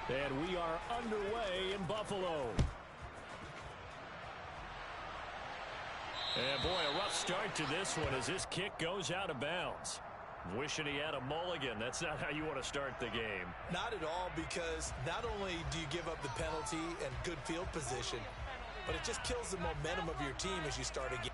And we are underway in Buffalo. And boy, a rough start to this one as this kick goes out of bounds. Wishing he had a mulligan. That's not how you want to start the game. Not at all, because not only do you give up the penalty and good field position, but it just kills the momentum of your team as you start a game.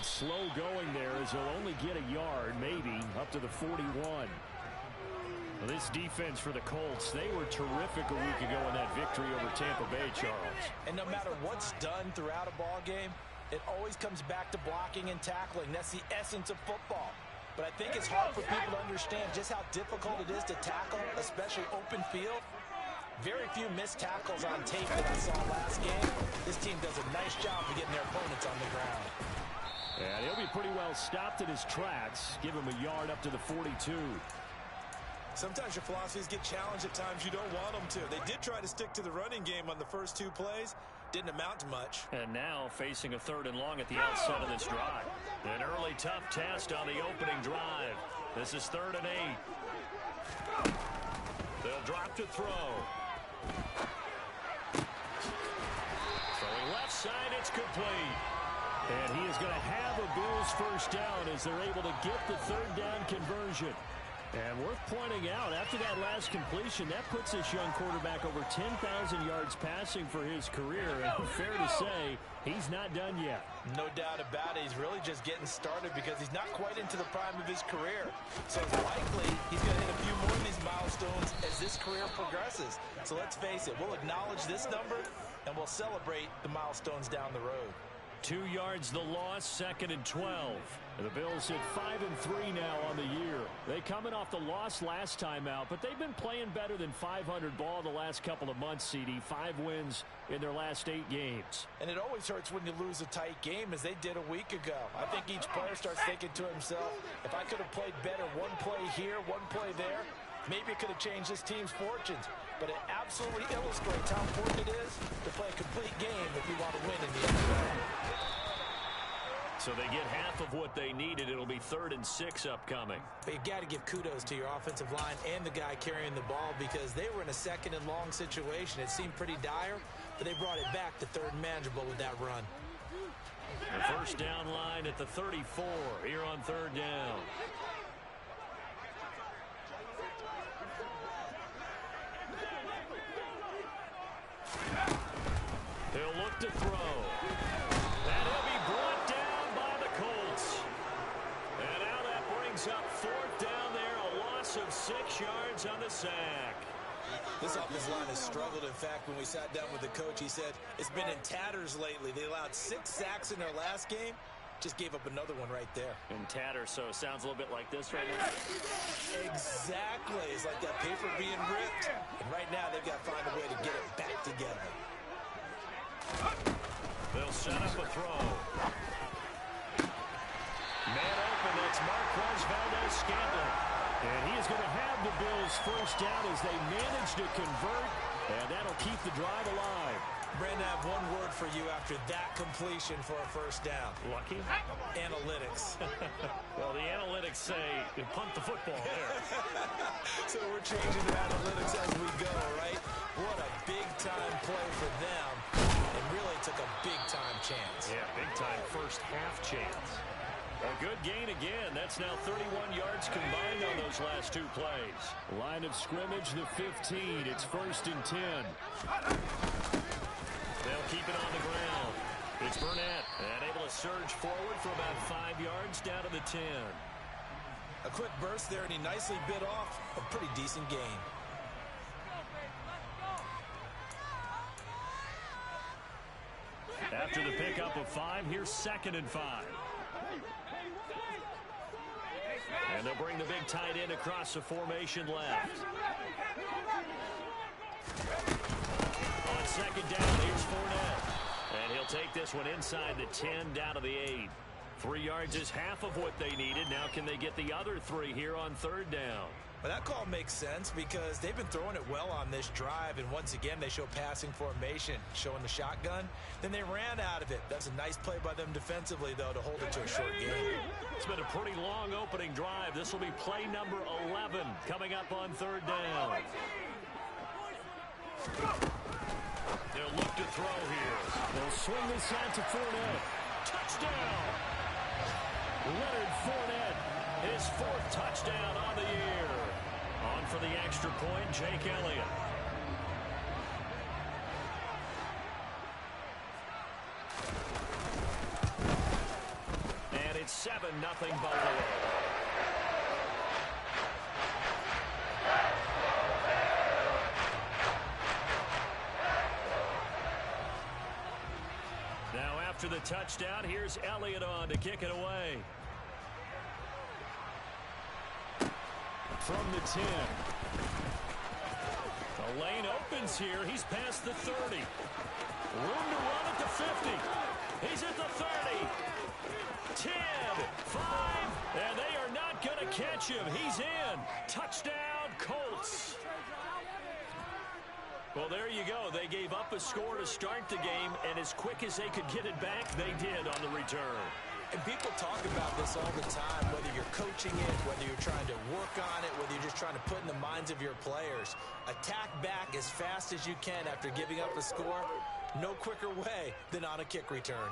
Slow going there as he'll only get a yard, maybe, up to the 41. Well, this defense for the Colts, they were terrific a week ago in that victory over Tampa Bay, Charles. And no matter what's done throughout a ball game, it always comes back to blocking and tackling. That's the essence of football. But I think it's hard for people to understand just how difficult it is to tackle, especially open field. Very few missed tackles on tape that I saw last game. This team does a nice job of getting their opponents on the ground. And he'll be pretty well stopped in his tracks. Give him a yard up to the 42. Sometimes your philosophies get challenged at times you don't want them to. They did try to stick to the running game on the first two plays. Didn't amount to much. And now facing a 3rd and long at the outset of this drive. An early tough test on the opening drive. This is 3rd and 8. They'll drop to throw. Throwing left side, it's complete. And he is going to have a Bills first down as they're able to get the 3rd down conversion. And worth pointing out, after that last completion, that puts this young quarterback over 10,000 yards passing for his career. And fair to say, he's not done yet. No doubt about it. He's really just getting started because he's not quite into the prime of his career. So it's likely he's going to hit a few more of these milestones as this career progresses. So let's face it, we'll acknowledge this number and we'll celebrate the milestones down the road. 2 yards the loss, 2nd and 12. And the Bills sit 5-3 now on the year. They coming off the loss last time out, but they've been playing better than 500 ball the last couple of months, CD. 5 wins in their last 8 games. And it always hurts when you lose a tight game, as they did a week ago. I think each player starts thinking to himself, if I could have played better one play here, one play there, maybe it could have changed this team's fortunes. But it absolutely illustrates how important it is to play a complete game if you want to win in the NFL. So they get half of what they needed. It'll be 3rd and 6 upcoming. But you've got to give kudos to your offensive line and the guy carrying the ball because they were in a 2nd and long situation. It seemed pretty dire, but they brought it back to 3rd and manageable with that run. The first down line at the 34 here on 3rd down. He'll look to throw. And he'll be brought down by the Colts. And now that brings up 4th down there, a loss of 6 yards on the sack. This offensive line has struggled. In fact, when we sat down with the coach, he said it's been in tatters lately. They allowed 6 sacks in their last game. Just gave up another one right there. In tatters, so it sounds a little bit like this right now. Exactly. It's like that paper being ripped. And right now, they've got to find a way to get it back together. They'll set up a throw. Man open, that's Marquez Valdes-Scantling. And he is going to have the Bills first down as they manage to convert, and that'll keep the drive alive. Brandon, I have one word for you after that completion for a first down. Lucky? Analytics. Well, the analytics say you punt the football there. So we're changing the analytics as we go, right? What a big-time play for them. And really took a big-time chance. Yeah, big-time first half chance. A good gain again. That's now 31 yards combined on those last two plays. Line of scrimmage, the 15. It's 1st and 10. They'll keep it on the ground. It's Burnett, and able to surge forward for about 5 yards down to the 10. A quick burst there, and he nicely bit off a pretty decent gain. After the pickup of 5, here's 2nd and 5. And they'll bring the big tight end across the formation left. On 2nd down, here's Fournette. And he'll take this one inside the 10 down to the 8. 3 yards is half of what they needed. Now can they get the other 3 here on 3rd down? Well, that call makes sense because they've been throwing it well on this drive, and once again they show passing formation, showing the shotgun. Then they ran out of it. That's a nice play by them defensively, though, to hold it to a short game. It's been a pretty long opening drive. This will be play number 11 coming up on 3rd down. They'll look to throw here. They'll swing this out to Fournette. Touchdown! Leonard Fournette, his 4th touchdown on the year. On for the extra point, Jake Elliott. And it's 7-0 Buffalo. Now after the touchdown, here's Elliott on to kick it away. From the 10. The lane opens here. He's past the 30. Room to run at the 50. He's at the 30. 10, 5, and they are not going to catch him. He's in. Touchdown, Colts. Well, there you go. They gave up a score to start the game, and as quick as they could get it back, they did on the return. And people talk about this all the time, whether you're coaching it, whether you're trying to work on it, whether you're just trying to put in the minds of your players. Attack back as fast as you can after giving up a score. No quicker way than on a kick return.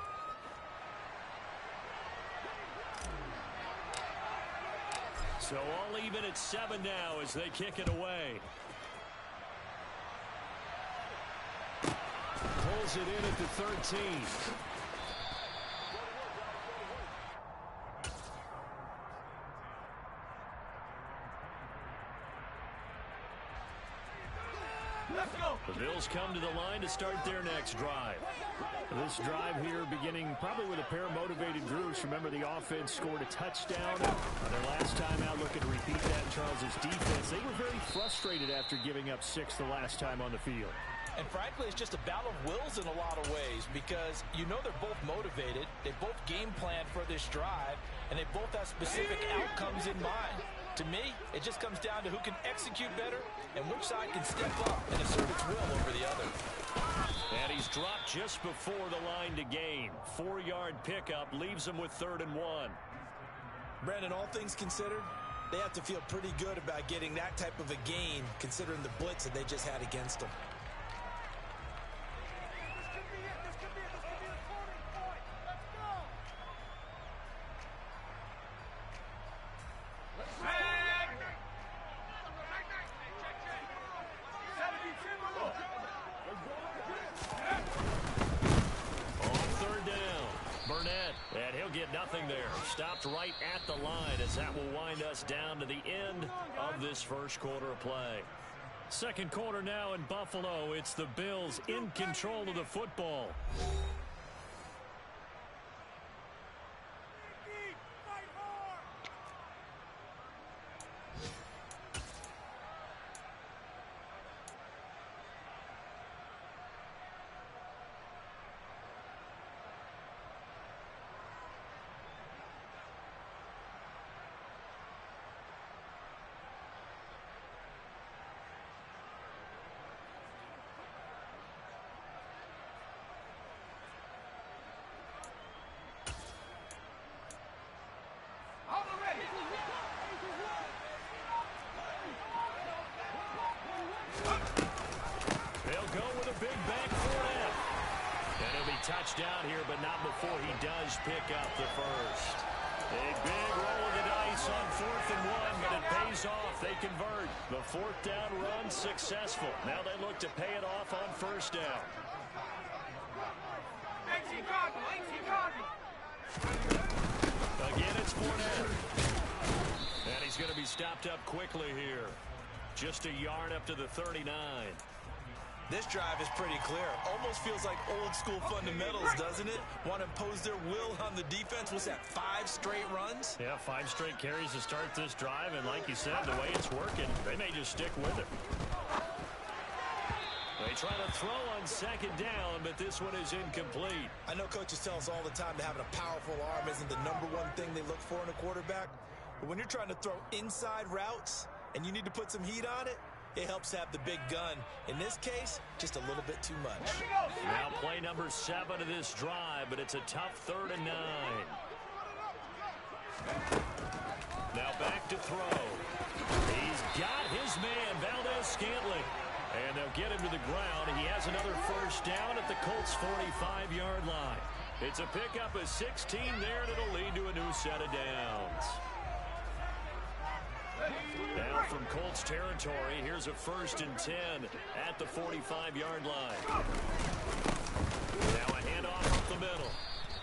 So all even at 7 now as they kick it away. Pulls it in at the 13. The Bills come to the line to start their next drive. This drive here beginning probably with a pair of motivated groups. Remember, the offense scored a touchdown. Their last time out, looking to repeat that. Charles' defense, they were very frustrated after giving up 6 the last time on the field. And frankly, it's just a battle of wills in a lot of ways because you know they're both motivated. They both game plan for this drive, and they both have specific outcomes in mind. To me, it just comes down to who can execute better and which side can step up and assert its will over the other. And he's dropped just before the line to gain. 4-yard pickup leaves him with 3rd and 1. Brandon, all things considered, they have to feel pretty good about getting that type of a gain considering the blitz that they just had against them. Stopped right at the line as that will wind us down to the end of this first quarter of play. Second quarter now in Buffalo. It's the Bills in control of the football. Touchdown here, but not before he does pick up the first. A big roll of the dice on 4th and 1, but it pays off. They convert. The 4th down run successful. Now they look to pay it off on 1st down. Again, it's Fournette. And he's going to be stopped up quickly here. Just a yard up to the 39. This drive is pretty clear. Almost feels like old school fundamentals, doesn't it? Want to impose their will on the defense. Was that 5 straight runs? Yeah, 5 straight carries to start this drive. And like you said, the way it's working, they may just stick with it. They try to throw on 2nd down, but this one is incomplete. I know coaches tell us all the time that having a powerful arm isn't the #1 thing they look for in a quarterback. But when you're trying to throw inside routes and you need to put some heat on it, it helps have the big gun. In this case, just a little bit too much. Now play number 7 of this drive, but it's a tough 3rd and 9. Now back to throw. He's got his man, Valdez-Scantling. And they'll get him to the ground. He has another 1st down at the Colts' 45-yard line. It's a pickup of 16 there, and it'll lead to a new set of downs. Now from Colts territory, here's a 1st and 10 at the 45-yard line. Now a handoff up the middle.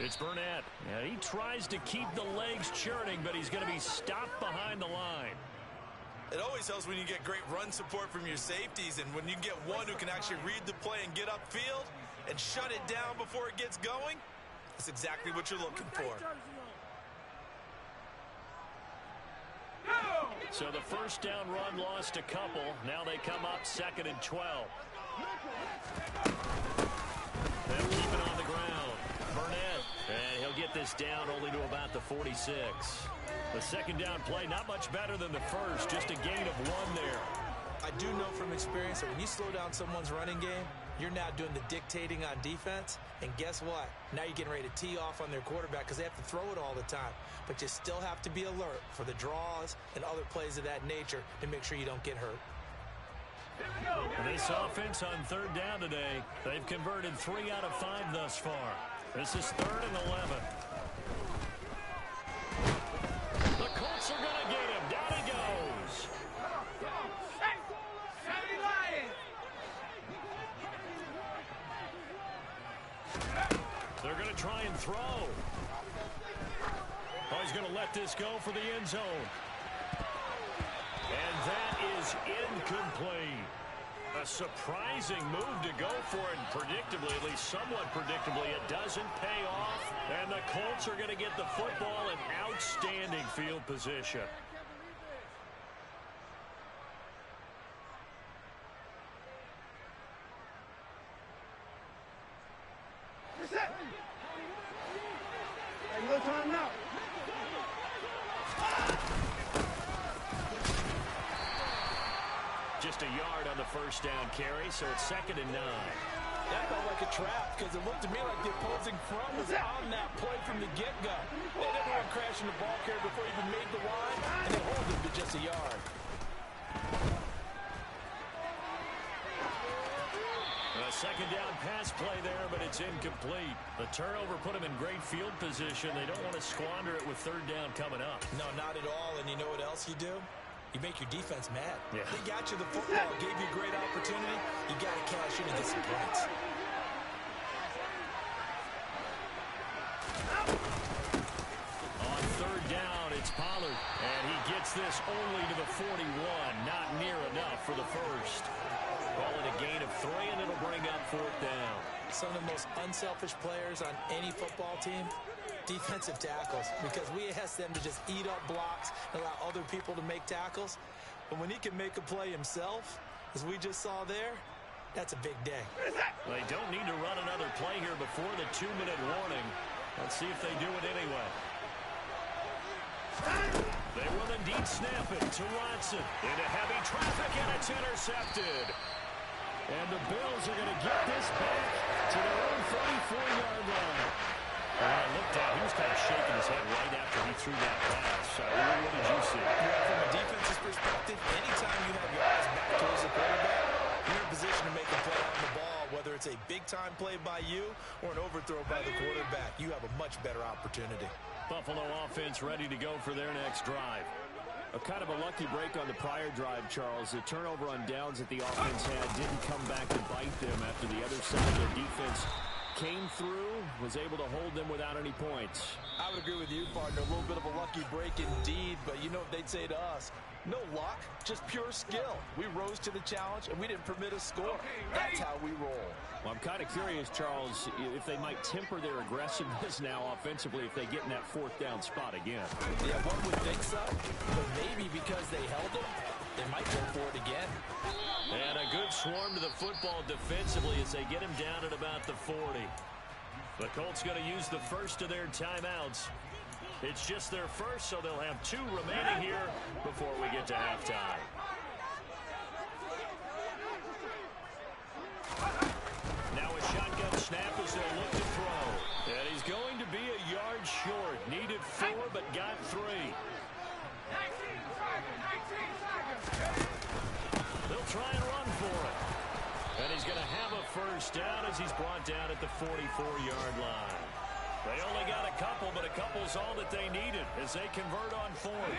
It's Burnett. And he tries to keep the legs churning, but he's going to be stopped behind the line. It always helps when you get great run support from your safeties, and when you get one who can actually read the play and get upfield and shut it down before it gets going, that's exactly what you're looking for. So the 1st down run lost a couple. Now they come up 2nd and 12. They'll keep it on the ground. Burnett, and he'll get this down only to about the 46. The 2nd down play, not much better than the 1st, just a gain of 1 there. I do know from experience that when you slow down someone's running game, you're now doing the dictating on defense. And guess what? Now you're getting ready to tee off on their quarterback because they have to throw it all the time. But you still have to be alert for the draws and other plays of that nature to make sure you don't get hurt. This offense on 3rd down today, they've converted 3 out of 5 thus far. This is 3rd and 11. The Colts are going to get him. Down he goes. They're going to try and throw. Oh, he's going to let this go for the end zone. And that is incomplete. A surprising move to go for it, and predictably, at least somewhat predictably, it doesn't pay off. And the Colts are going to get the football in outstanding field position. No time now. Just a yard on the 1st down carry, so it's 2nd and 9. That felt like a trap because it looked to me like the opposing front was on that play from the get-go. They never went crashing the ball carrier before he even made the line, and they hold him to just a yard. A 2nd down pass play there, but it's incomplete. The turnover put him in great field position. They don't want to squander it with 3rd down coming up. No, not at all. And you know what else you do? You make your defense mad. Yeah. They got you the football, gave you a great opportunity. You got to cash in and get some points. On 3rd down, it's Pollard. And he gets this only to the 41. Not near enough for the 1st. Call it a gain of 3, and it'll bring up 4th down. Some of the most unselfish players on any football team, defensive tackles, because we ask them to just eat up blocks and allow other people to make tackles. But when he can make a play himself, as we just saw there, that's a big day. They don't need to run another play here before the 2-minute warning. Let's see if they do it anyway. They will indeed snap it to Watson. Into heavy traffic, and it's intercepted. And the Bills are going to get this back to their own 44-yard line. When I looked at, he was kind of shaking his head right after he threw that pass. What did you see? Yeah, from a defense's perspective, anytime you have your eyes back towards the quarterback, you're in a position to make a play on the ball, whether it's a big-time play by you or an overthrow by the quarterback. You have a much better opportunity. Buffalo offense ready to go for their next drive. A kind of a lucky break on the prior drive, Charles. The turnover on downs that the offense had didn't come back to bite them after the other side of the defense came through, was able to hold them without any points. I would agree with you, partner. A little bit of a lucky break indeed, but you know what they'd say to us? No luck, just pure skill. We rose to the challenge, and we didn't permit a score. That's how we roll. Well, I'm kind of curious, Charles, if they might temper their aggressiveness now offensively if they get in that fourth down spot again. Yeah, one would think so, but maybe because they held it, they might go for it again. And a good swarm to the football defensively as they get him down at about the 40. The Colts going to use the first of their timeouts. It's just their first, so they'll have 2 remaining here before we get to halftime. Now a shotgun snap as they'll look to throw. And he's going to be a yard short. Needed 4, but got 3. They'll try and run for it. And he's going to have a first down as he's brought down at the 44-yard line. They only got a couple, but a couple's all that they needed as they convert on 4th.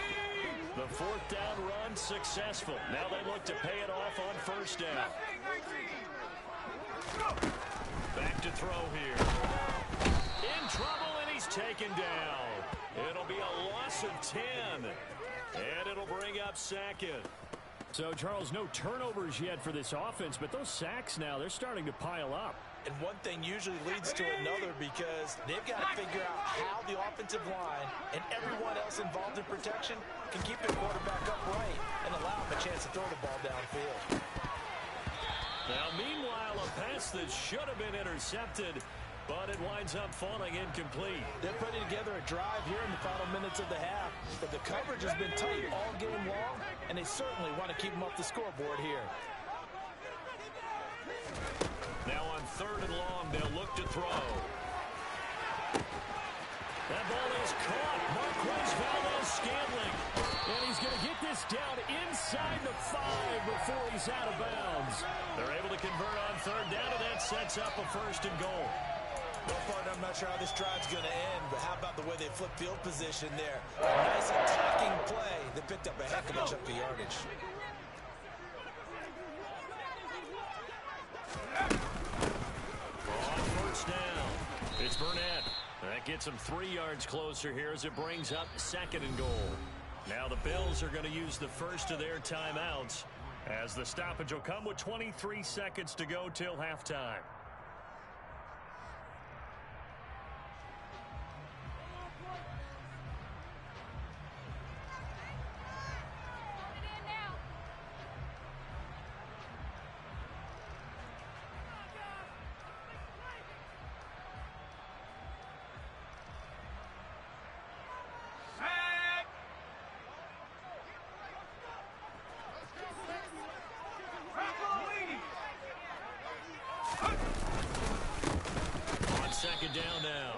The 4th down run successful. Now they look to pay it off on first down. Back to throw here. In trouble, and he's taken down. It'll be a loss of 10. And it'll bring up 2nd. So, Charles, no turnovers yet for this offense, but those sacks now, they're starting to pile up. And one thing usually leads to another because they've got to figure out how the offensive line and everyone else involved in protection can keep their quarterback upright and allow him a chance to throw the ball downfield. Now, meanwhile, a pass that should have been intercepted, but it winds up falling incomplete. They're putting together a drive here in the final minutes of the half, but the coverage has been tight all game long, and they certainly want to keep them up the scoreboard here. Now on 3rd and long, they'll look to throw. That ball is caught. Marquez Valdes-Scantling. And he's going to get this down inside the 5 before he's out of bounds. They're able to convert on 3rd down, and that sets up a 1st and goal. Well, partner, I'm not sure how this drive's going to end, but how about the way they flip field position there? A nice attacking play that picked up a heck of a chunk of yardage. On 1st down, it's Burnett. That gets him 3 yards closer here as it brings up 2nd and goal. Now the Bills are going to use the first of their timeouts as the stoppage will come with 23 seconds to go till halftime. Down now.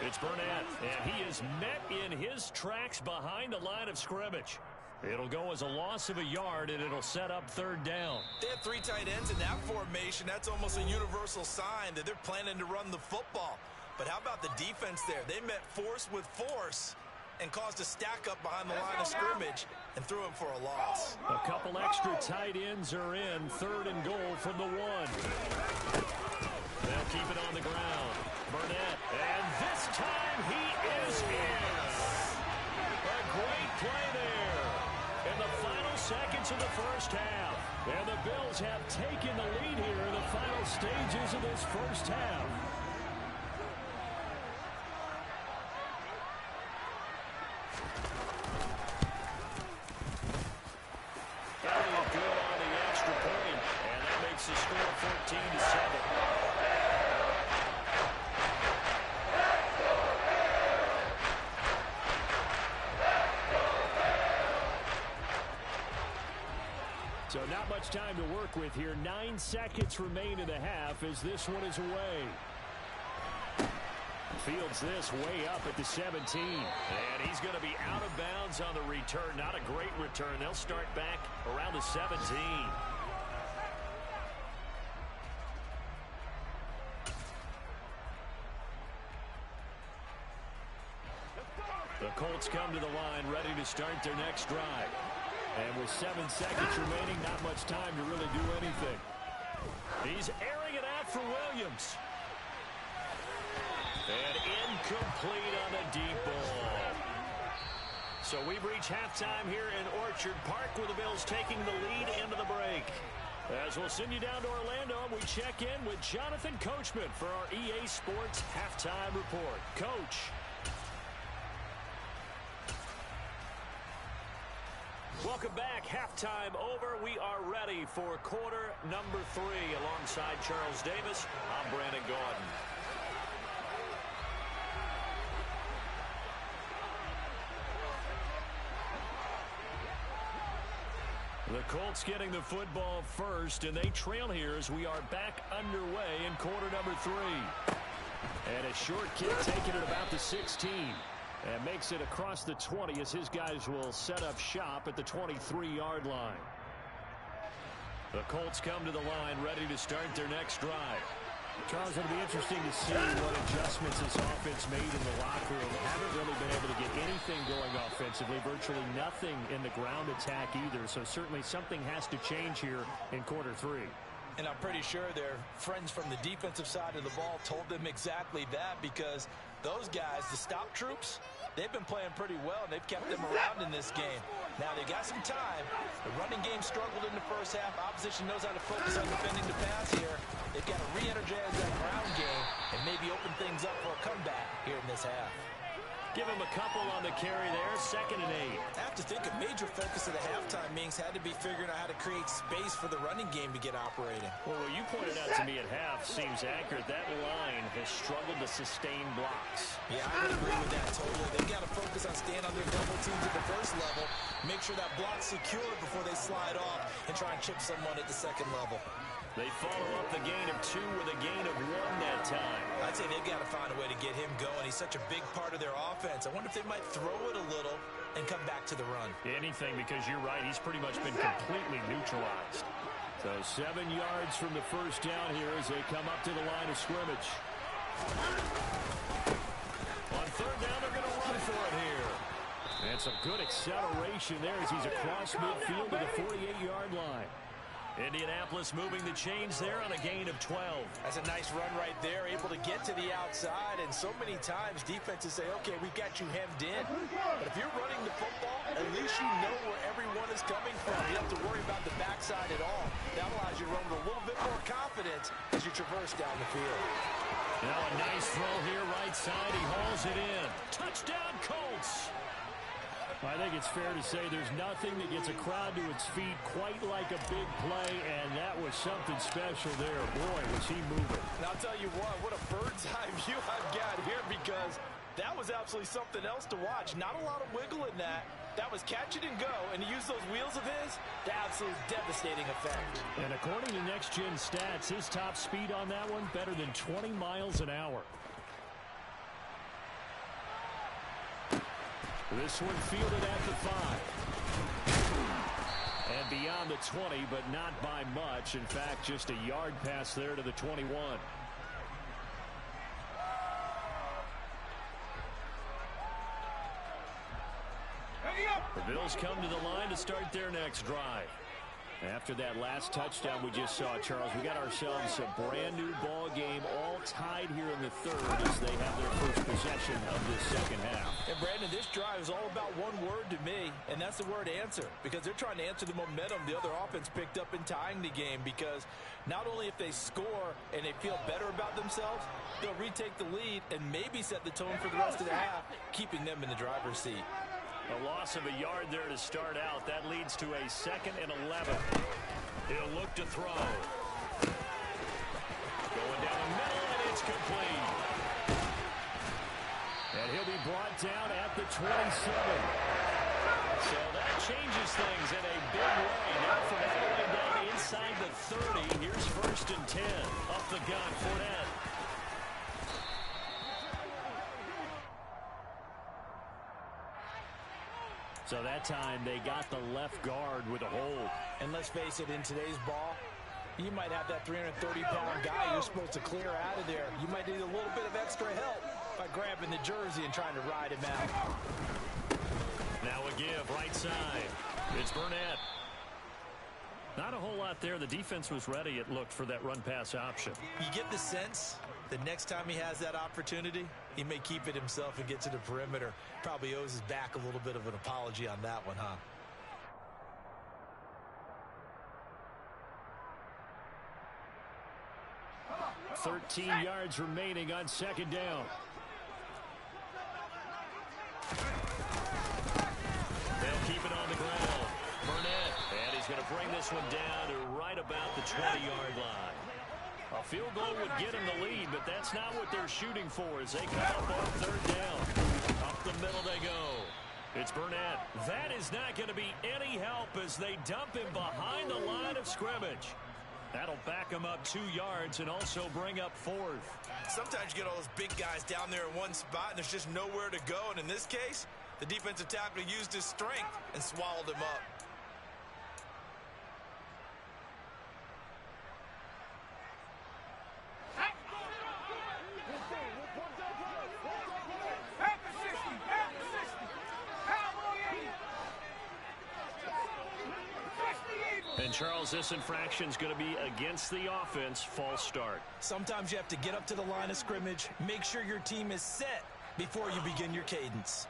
It's Burnett, and he is met in his tracks behind the line of scrimmage. It'll go as a loss of a yard, and it'll set up 3rd down. They have 3 tight ends in that formation. That's almost a universal sign that they're planning to run the football. But how about the defense there? They met force with force and caused a stack up behind the line of scrimmage and threw him for a loss. A couple extra tight ends are in. 3rd and goal from the 1. They'll keep it on the ground. Burnett, and this time he is in. A great play there in the final seconds of the first half. And the Bills have taken the lead here in the final stages of this first half. Elliott good on the extra point, and that makes the score 14-7. So not much time to work with here. 9 seconds remain in the half as this one is away. Fields this way up at the 17. And he's going to be out of bounds on the return. Not a great return. They'll start back around the 17. Let's go! Colts come to the line, ready to start their next drive. And with 7 seconds remaining, not much time to really do anything. He's airing it out for Williams. And incomplete on a deep ball. So we've reached halftime here in Orchard Park with the Bills taking the lead into the break. As we'll send you down to Orlando, we check in with Jonathan Coachman for our EA Sports Halftime Report. Coach. Welcome back. Halftime over. We are ready for quarter number 3. Alongside Charles Davis, I'm Brandon Gaudin. The Colts getting the football first, and they trail here as we are back underway in quarter number 3. And a short kick taken at about the 16. And makes it across the 20 as his guys will set up shop at the 23-yard line. The Colts come to the line ready to start their next drive. Charles, it'll be interesting to see what adjustments this offense made in the locker room. Haven't really been able to get anything going offensively, virtually nothing in the ground attack either. So certainly something has to change here in quarter 3. And I'm pretty sure their friends from the defensive side of the ball told them exactly that, because those guys, the stop troops, they've been playing pretty well, and they've kept them around in this game. Now, they got some time. The running game struggled in the first half. Opposition knows how to focus on defending the pass here. They've got to re-energize that ground game and maybe open things up for a comeback here in this half. Give him a couple on the carry there, 2nd and 8. I have to think a major focus of the halftime meetings had to be figuring out how to create space for the running game to get operating. Well, what you pointed out to me at half seems accurate. That line has struggled to sustain blocks. Yeah, I would agree with that totally. They've got to focus on staying on their double teams at the first level, make sure that block's secure before they slide off and try and chip someone at the second level. They follow up the gain of 2 with a gain of 1 that time. I'd say they've got to find a way to get him going. He's such a big part of their offense. I wonder if they might throw it a little and come back to the run. Anything, because you're right. He's pretty much been completely neutralized. So 7 yards from the first down here as they come up to the line of scrimmage. On 3rd down, they're going to run for it here. And some good acceleration there as he's across midfield to the 48-yard line. Indianapolis moving the chains there on a gain of 12. That's a nice run right there, able to get to the outside. And so many times defenses say, okay, we've got you hemmed in. But if you're running the football, at least you know where everyone is coming from. You don't have to worry about the backside at all. That allows you to run with a little bit more confidence as you traverse down the field. Now a nice throw here right side. He hauls it in. Touchdown, Colts. I think it's fair to say there's nothing that gets a crowd to its feet quite like a big play, and that was something special there. Boy, was he moving. And I'll tell you what a bird's eye view I've got here, because that was absolutely something else to watch. Not a lot of wiggle in that. That was catch it and go, and to use those wheels of his, the absolute devastating effect. And according to Next Gen Stats, his top speed on that one, better than 20 miles an hour. This one fielded at the 5. And beyond the 20, but not by much. In fact, just a yard pass there to the 21. The Bills come to the line to start their next drive. After that last touchdown we just saw, Charles, we got ourselves a brand new ball game, all tied here in the 3rd as they have their first possession of this second half. And Brandon, this drive is all about one word to me, and that's the word answer, because they're trying to answer the momentum the other offense picked up in tying the game, because not only if they score and they feel better about themselves, they'll retake the lead and maybe set the tone for the rest of the half, keeping them in the driver's seat. A loss of a yard there to start out. That leads to a 2nd and 11. He'll look to throw. Going down the middle, and it's complete. And he'll be brought down at the 27. So that changes things in a big way. Now from all the way down inside the 30, here's 1st and 10. Up the gun, Fournette. So that time they got the left guard with a hold. And let's face it, in today's ball, you might have that 330-pound guy you're supposed to clear out of there. You might need a little bit of extra help by grabbing the jersey and trying to ride him out. side. It's Burnett. Not a whole lot there. The defense was ready, it looked, for that run-pass option. You get the sense that next time he has that opportunity, he may keep it himself and get to the perimeter. Probably owes his back a little bit of an apology on that one, huh? "13 yards remaining on second down." They'll keep it on the ground. Burnett, and he's going to bring this one down to right about the 20-yard line. A field goal would get him the lead, but that's not what they're shooting for as they come up on third down. Up the middle they go. It's Burnett. That is not going to be any help as they dump him behind the line of scrimmage. That'll back him up 2 yards and also bring up fourth. Sometimes you get all those big guys down there in one spot and there's just nowhere to go. And in this case, the defensive tackle used his strength and swallowed him up. And, Charles, this infraction is going to be against the offense. False start. Sometimes you have to get up to the line of scrimmage, make sure your team is set before you begin your cadence.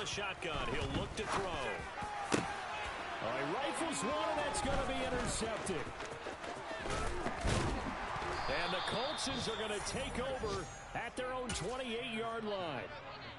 Shotgun. He'll look to throw. He rifles one, and that's going to be intercepted. And the Coltsons are going to take over at their own 28-yard line.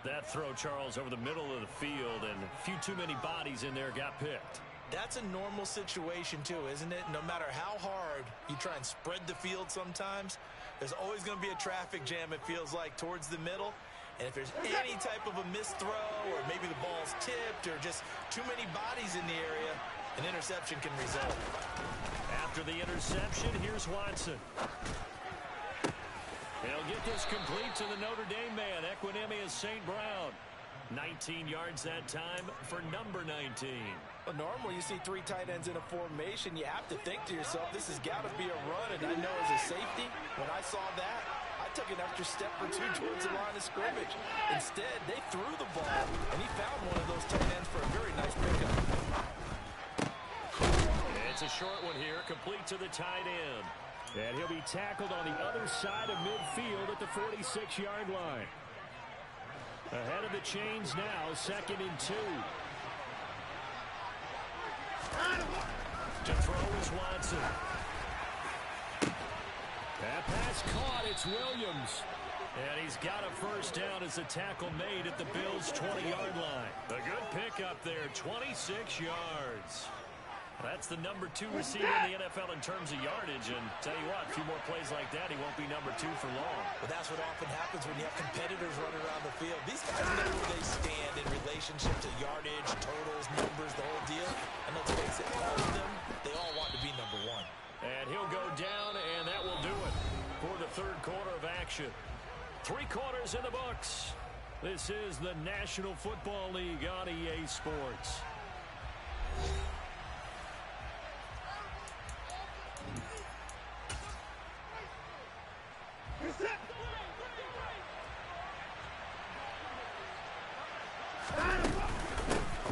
That throw, Charles, over the middle of the field, and a few too many bodies in there got picked. That's a normal situation, too, isn't it? No matter how hard you try and spread the field sometimes, there's always going to be a traffic jam, it feels like, towards the middle. And if there's any type of a missed throw or maybe the ball's tipped or just too many bodies in the area, an interception can result. After the interception, here's Watson. He'll get this complete to the Notre Dame man, Equanimeous St. Brown. 19 yards that time for number 19. Well, normally you see 3 tight ends in a formation, you have to think to yourself, this has got to be a run. And I know as a safety, when I saw that, I took an extra step or 2 towards the line of scrimmage. Instead, they threw the ball, and he found one of those tight ends for a very nice pickup. It's a short one here, complete to the tight end. And he'll be tackled on the other side of midfield at the 46-yard line. Ahead of the chains now, 2nd and 2. To throw is Watson. That pass caught. It's Williams. And he's got a first down as the tackle made at the Bills' 20-yard line. A good pickup there, 26 yards. That's the number 2 receiver in the NFL in terms of yardage. And tell you what, a few more plays like that, he won't be number 2 for long. Well, that's what often happens when you have competitors running around the field. These guys know where they stand in relationship to yardage, totals, numbers, the whole deal. And let's face it, all of them, they all want to be number 1. And he'll go down, and that will do it for the third quarter of action. 3 quarters in the books. This is the National Football League on EA Sports.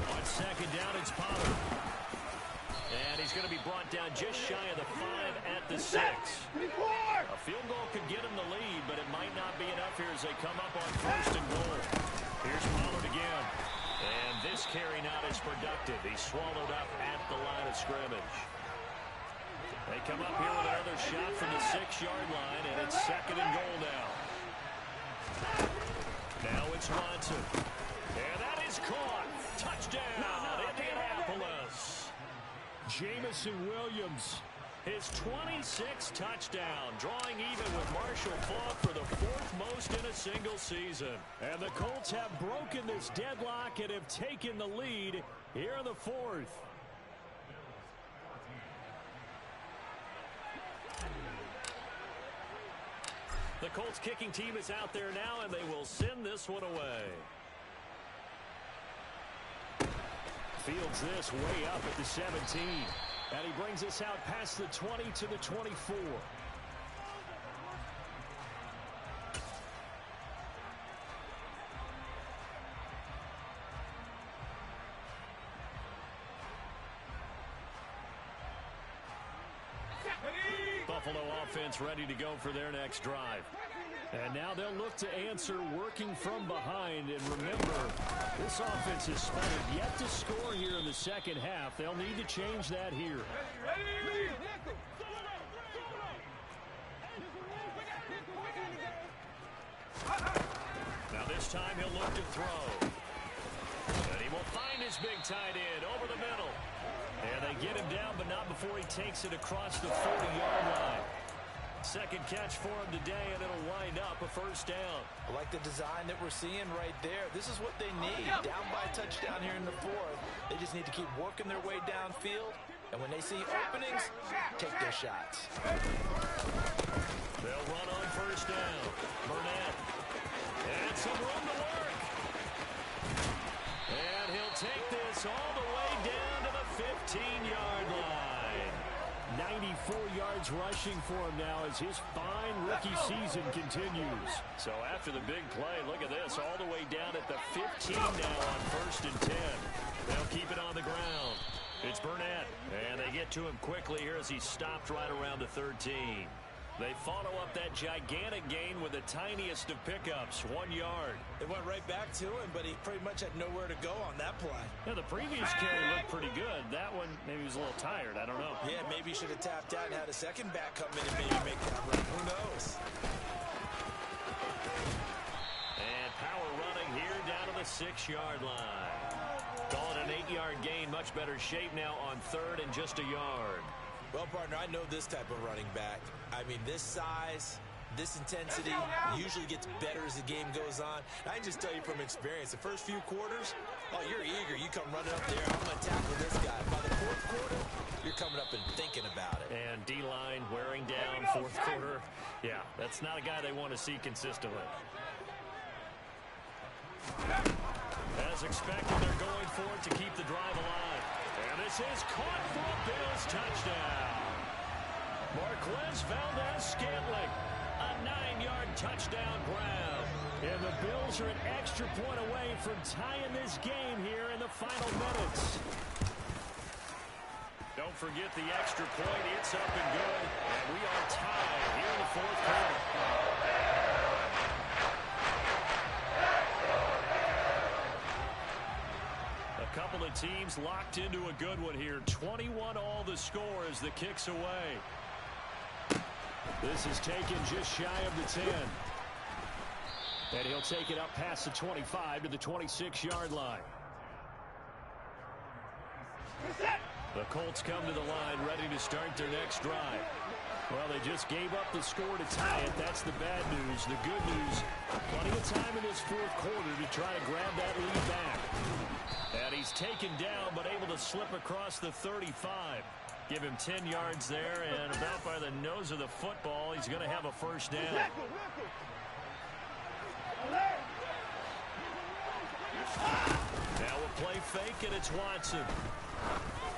On second down, it's Pollard. And he's going to be brought down just shy of the 5 at the 6. A field goal could get him the lead, but it might not be enough here as they come up on 1st and goal. Here's Pollard again. And this carry not as productive. He's swallowed up at the line of scrimmage. They come up here with another shot from the 6-yard line, and it's 2nd and goal now. Now it's Watson. And that is caught. Touchdown, Indianapolis. Jamison Williams, his 26th touchdown, drawing even with Marshall Faulk for the 4th most in a single season. And the Colts have broken this deadlock and have taken the lead here in the 4th. The Colts kicking team is out there now, and they will send this one away. Fields this way up at the 17. And he brings us out past the 20 to the 24. Buffalo offense ready to go for their next drive. And now they'll look to answer working from behind. And remember, this offense is spotted yet to score here in the second half. They'll need to change that here. Now this time he'll look to throw. And he will find his big tight end over the middle. And they get him down, but not before he takes it across the 40-yard line. Second catch for him today, and it'll wind up a first down. I like the design that we're seeing right there. This is what they need. Down by a touchdown here in the fourth. They just need to keep working their way downfield. And when they see openings, take their shots. They'll run on first down. Burnett. And some room to work. And he'll take this all the way down to the 15-yard line. 94 yards rushing for him now as his fine rookie season continues. So after the big play, look at this, all the way down at the 15 now on first and 10. They'll keep it on the ground. It's Burnett, and they get to him quickly here as he stopped right around the 13. They follow up that gigantic gain with the tiniest of pickups, 1 yard. They went right back to him, but he pretty much had nowhere to go on that play. Yeah, the previous carry looked pretty good. That one, maybe he was a little tired. I don't know. Yeah, maybe he should have tapped out and had a second back come in and maybe make that run. Who knows? And power running here down to the 6-yard line. Call it an 8-yard gain. Much better shape now on third and just a yard. Well, partner, I know this type of running back. I mean, this size, this intensity usually gets better as the game goes on. I can just tell you from experience, the first few quarters, oh, you're eager. You come running up there, I'm going to tackle this guy. By the fourth quarter, you're coming up and thinking about it. And D-line wearing down fourth quarter. Yeah, that's not a guy they want to see consistently. As expected, they're going for it to keep the drive alive. And this is caught for a Bills touchdown. Marquez Valdez-Scantling, a 9-yard touchdown grab. And the Bills are an extra point away from tying this game here in the final minutes. Don't forget the extra point. It's up and good. And we are tied here in the fourth quarter. A couple of teams locked into a good one here. 21 all the score as the kick's away. This is taken just shy of the 10. And he'll take it up past the 25 to the 26-yard line. The Colts come to the line ready to start their next drive. Well, they just gave up the score to tie it. That's the bad news. The good news, plenty of time in this fourth quarter to try to grab that lead back. And he's taken down, but able to slip across the 35. Give him 10 yards there, and about by the nose of the football, he's going to have a first down. Now a play fake, and it's Watson.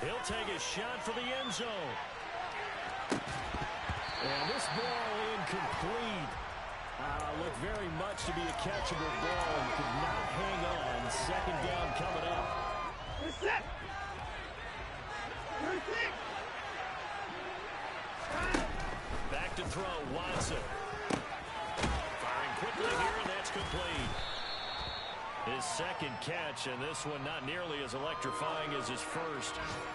He'll take a shot for the end zone. And this ball incomplete. Looked very much to be a catchable ball and could not hang on. Second down coming up. Back to throw, Watson. Firing quickly here, and that's complete. His second catch, and this one not nearly as electrifying as his first.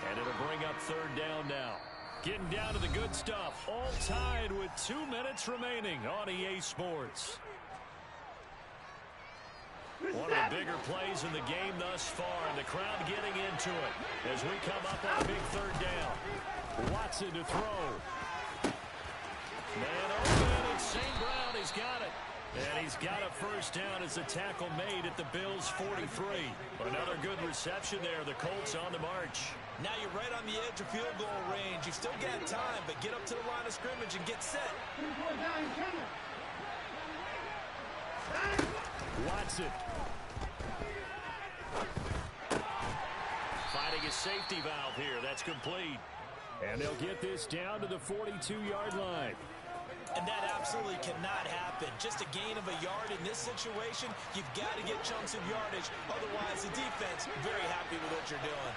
And it'll bring up third down now. Getting down to the good stuff. All tied with 2 minutes remaining on EA Sports. One of the bigger plays in the game thus far, and the crowd getting into it as we come up on a big third down. Watson to throw. Man open, and St. Brown, he's got it. And he's got a first down as the tackle made at the Bills' 43. Another good reception there. The Colts on the march. Now you're right on the edge of field goal range. You've still got time, but get up to the line of scrimmage and get set. Watson. Finding a safety valve here. That's complete. And they'll get this down to the 42-yard line. And that absolutely cannot happen. Just a gain of a yard in this situation, you've got to get chunks of yardage. Otherwise, the defense, very happy with what you're doing.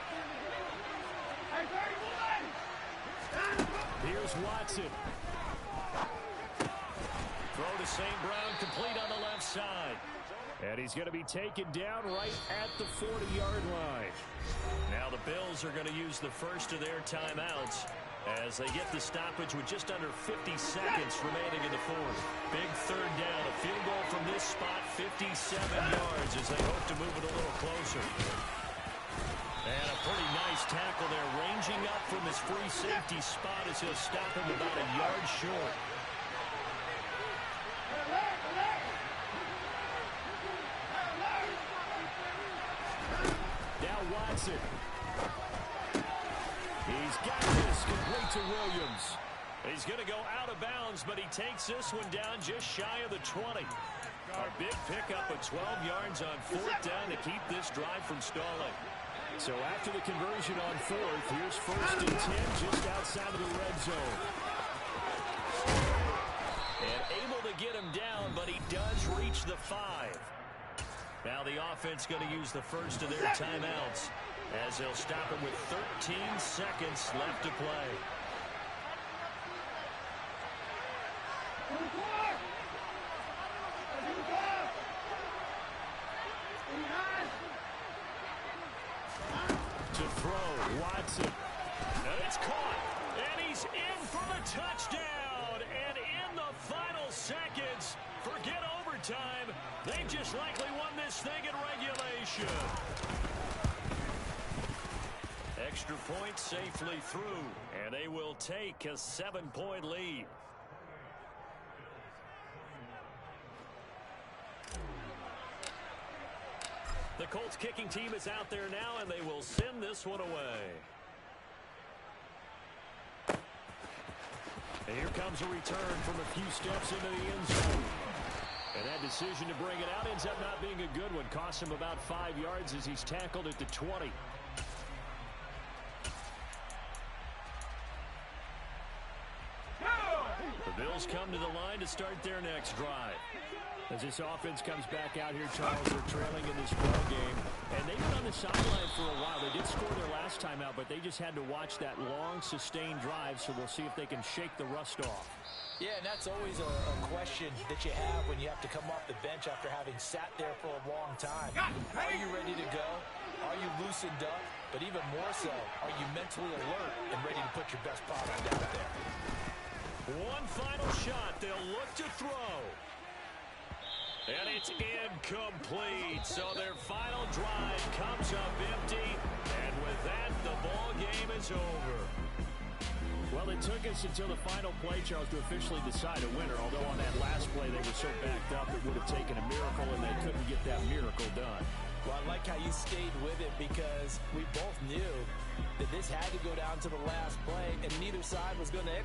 Here's Watson. Throw to St. Brown, complete on the left side. And he's going to be taken down right at the 40-yard line. Now the Bills are going to use the first of their timeouts as they get the stoppage with just under 50 seconds remaining in the fourth. Big third down, a field goal from this spot, 57 yards as they hope to move it a little closer. And a pretty nice tackle there, ranging up from his free safety spot as he'll stop him about a yard short. Now Watson. He's got this, complete to Williams. He's going to go out of bounds, but he takes this one down just shy of the 20. A big pickup of 12 yards on fourth down to keep this drive from stalling. So after the conversion on fourth, here's 1st and 10 just outside of the red zone. And able to get him down, but he does reach the 5. Now the offense going to use the first of their timeouts as they'll stop him with 13 seconds left to play. To throw, Watson. And it's caught. And he's in for the touchdown. And in the final seconds, forget overtime. They just likely won this thing in regulation. Extra point safely through, and they will take a 7-point lead. The Colts kicking team is out there now, and they will send this one away. And here comes a return from a few steps into the end zone. And that decision to bring it out ends up not being a good one. Costs him about 5 yards as he's tackled at the 20. The Bills come to the line to start their next drive. As this offense comes back out here, Charles, they're trailing in this ball game. And they've been on the sideline for a while. They did score their last time out, but they just had to watch that long, sustained drive, so we'll see if they can shake the rust off. Yeah, and that's always a question that you have when you have to come off the bench after having sat there for a long time. Are you ready to go? Are you loosened up? But even more so, are you mentally alert and ready to put your best product out there? One final shot. They'll look to throw. And it's incomplete. So their final drive comes up empty. And with that, the ball game is over. Well, it took us until the final play, Charles, to officially decide a winner. Although on that last play, they were so backed up, it would have taken a miracle, and they couldn't get that miracle done. Well, I like how you stayed with it because we both knew that this had to go down to the last play, and neither side was going to execute.